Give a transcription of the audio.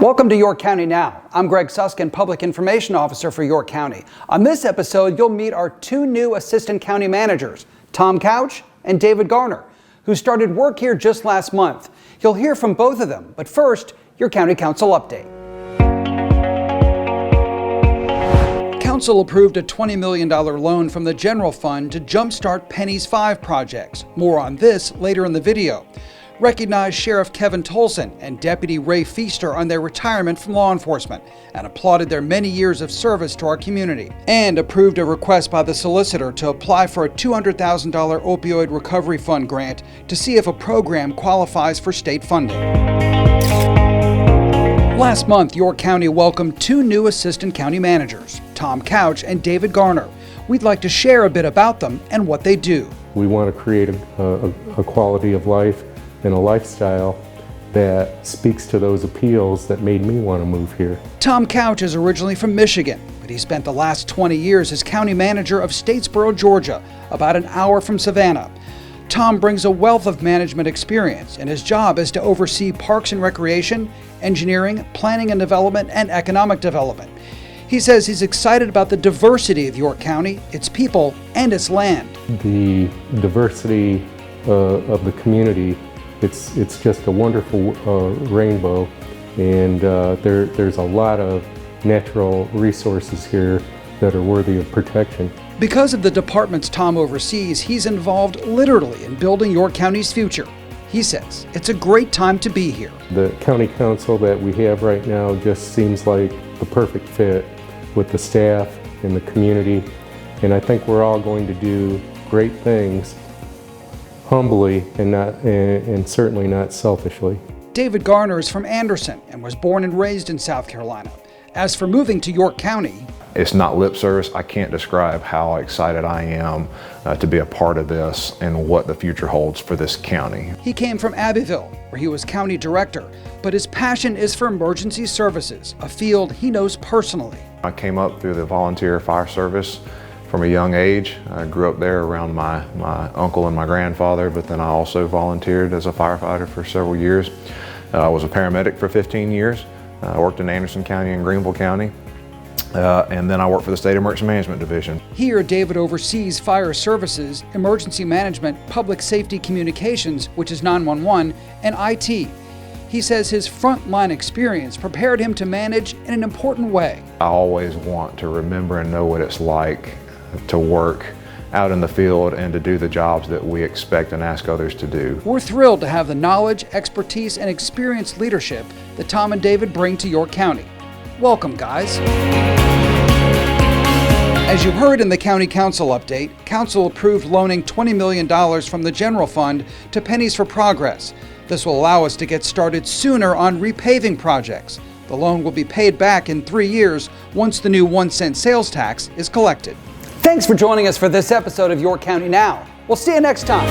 Welcome to York County Now. I'm Greg Suskin, Public Information Officer for York County. On this episode, you'll meet our two new Assistant County Managers, Tom Couch and David Garner, who started work here just last month. You'll hear from both of them, but first, your County Council update. Council approved a $20 million loan from the general fund to jumpstart Penny's 5 projects. More on this later in the video. Recognized Sheriff Kevin Tolson and Deputy Ray Feaster on their retirement from law enforcement and applauded their many years of service to our community. And approved a request by the solicitor to apply for a $200,000 opioid recovery fund grant to see if a program qualifies for state funding. Last month, York County welcomed two new Assistant County Managers, Tom Couch and David Garner. We'd like to share a bit about them and what they do. We want to create a quality of life and a lifestyle that speaks to those appeals that made me want to move here. Tom Couch is originally from Michigan, but he spent the last 20 years as county manager of Statesboro, Georgia, about an hour from Savannah. Tom brings a wealth of management experience, and his job is to oversee parks and recreation, engineering, planning and development, and economic development. He says he's excited about the diversity of York County, its people, and its land. The diversity of the community, it's just a wonderful rainbow, and there's a lot of natural resources here that are worthy of protection. Because of the departments Tom oversees, he's involved literally in building York County's future. He says it's a great time to be here. The county council that we have right now just seems like the perfect fit with the staff and the community, and I think we're all going to do great things humbly and certainly not selfishly. David Garner is from Anderson and was born and raised in South Carolina. As for moving to York County, it's not lip service. I can't describe how excited I am to be a part of this and what the future holds for this county. He came from Abbeville, where he was county director, but his passion is for emergency services, a field he knows personally. I came up through the volunteer fire service from a young age. I grew up there around my uncle and my grandfather, but then I also volunteered as a firefighter for several years. I was a paramedic for 15 years. I worked in Anderson County and Greenville County. And then I worked for the State Emergency Management Division. Here, David oversees fire services, emergency management, public safety communications, which is 911, and IT. He says his frontline experience prepared him to manage in an important way. I always want to remember and know what it's like to work out in the field and to do the jobs that we expect and ask others to do. We're thrilled to have the knowledge, expertise, and experienced leadership that Tom and David bring to York County. Welcome, guys. As you heard in the County Council update, Council approved loaning $20 million from the general fund to Pennies for Progress. This will allow us to get started sooner on repaving projects. The loan will be paid back in 3 years once the new 1-cent sales tax is collected. Thanks for joining us for this episode of York County Now. We'll see you next time.